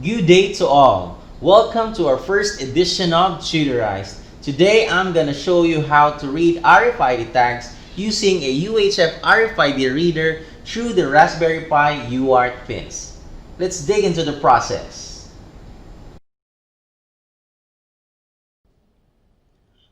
Good day to all. Welcome to our first edition of Tutorized. Today I'm gonna show you how to read RFID tags using a UHF RFID reader through the Raspberry Pi UART pins. Let's dig into the process.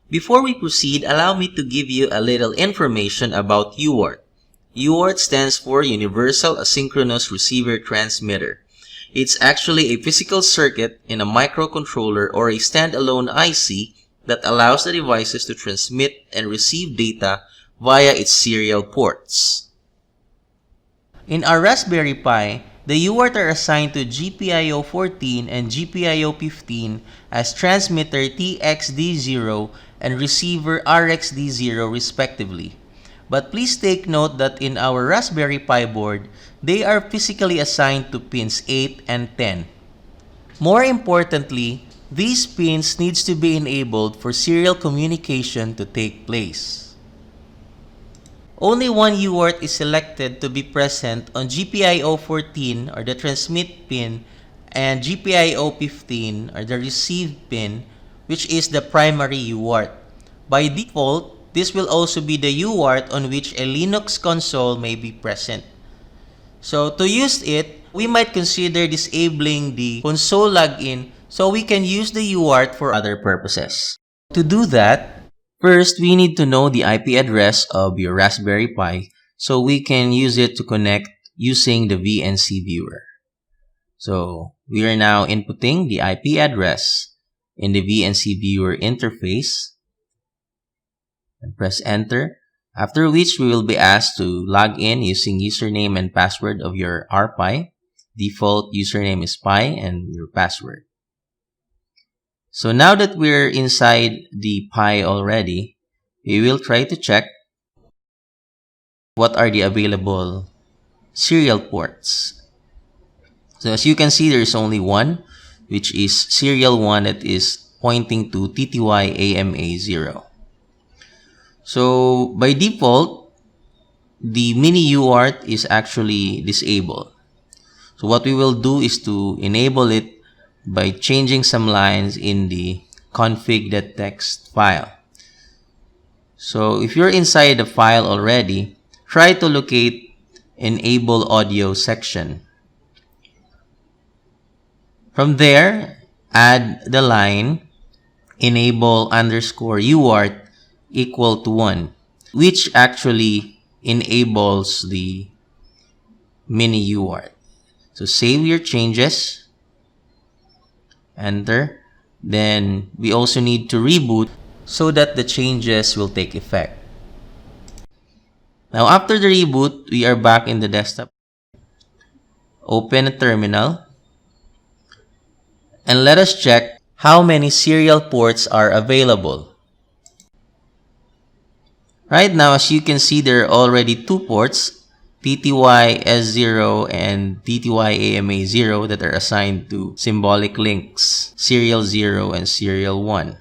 Before we proceed, allow me to give you a little information about UART. UART stands for Universal Asynchronous Receiver Transmitter. It's actually a physical circuit in a microcontroller or a standalone IC that allows the devices to transmit and receive data via its serial ports. In our Raspberry Pi, the UART are assigned to GPIO 14 and GPIO 15 as transmitter TXD0 and receiver RXD0 respectively. But please take note that in our Raspberry Pi board, they are physically assigned to pins 8 and 10. More importantly, these pins needs to be enabled for serial communication to take place. Only one UART is selected to be present on GPIO 14 or the transmit pin and GPIO 15 or the receive pin, which is the primary UART. By default, this will also be the UART on which a Linux console may be present. So to use it, we might consider disabling the console login so we can use the UART for other purposes. To do that, first we need to know the IP address of your Raspberry Pi so we can use it to connect using the VNC viewer. So we are now inputting the IP address in the VNC viewer interface and press enter, after which we will be asked to log in using username and password of your RPi. Default username is Pi and your password. So now that we're inside the Pi already, we will try to check what are the available serial ports. So as you can see, there is only one, which is serial 1 that is pointing to TTY AMA0. So by default, the mini UART is actually disabled. So what we will do is to enable it by changing some lines in the config.txt file. So if you're inside the file already, try to locate enable audio section. From there, add the line enable underscore UART equal to 1, which actually enables the mini UART. So save your changes, enter. Then we also need to reboot so that the changes will take effect. Now after the reboot, we are back in the desktop. Open a terminal and let us check how many serial ports are available. Right now, as you can see, there are already two ports, TTY S0 and TTY AMA0, that are assigned to symbolic links, serial 0 and serial 1.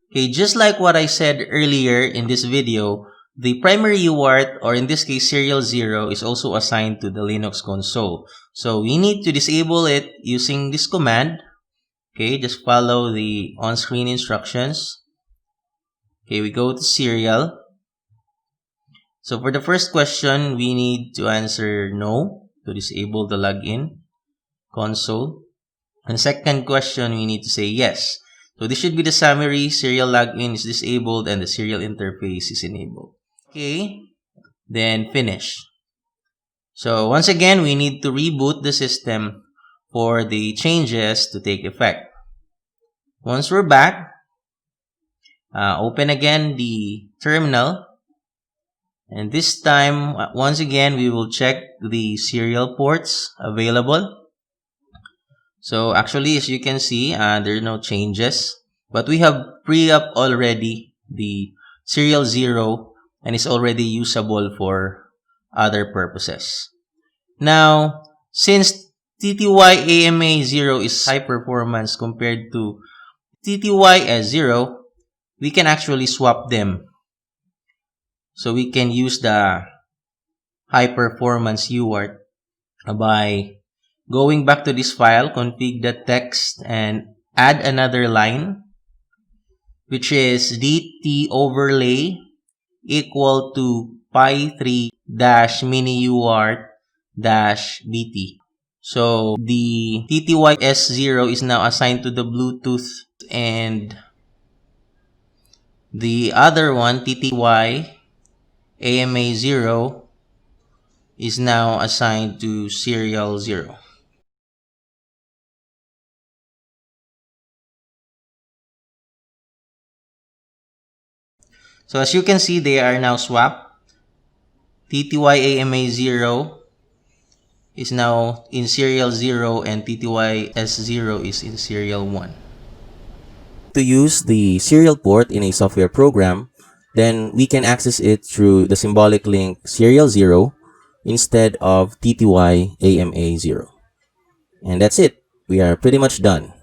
Okay, just like what I said earlier in this video, the primary UART, or in this case serial 0, is also assigned to the Linux console. So we need to disable it using this command. Okay, just follow the on-screen instructions. Okay, we go to serial. So for the first question, we need to answer no to disable the login console. And second question, we need to say yes. So this should be the summary. Serial login is disabled and the serial interface is enabled. Okay, then finish. So once again, we need to reboot the system for the changes to take effect. Once we're back, open again the terminal, and this time once again we will check the serial ports available. So actually, as you can see, there are no changes, but we have pre-up already the serial 0 and it's already usable for other purposes. Now, since TTY AMA0 is high performance compared to TTY S0, we can actually swap them. So we can use the high performance UART by Going back to this file, config the text and add another line, which is dt overlay equal to pi3 dash mini UART dash bt. So the TTY S0 is now assigned to the Bluetooth, and the other one, TTY AMA0, is now assigned to serial 0. So as you can see, they are now swapped. TTY AMA0 is now in serial 0 and TTY S0 is in serial 1. To use the serial port in a software program, then we can access it through the symbolic link serial 0 instead of TTY AMA0. And that's it. We are pretty much done.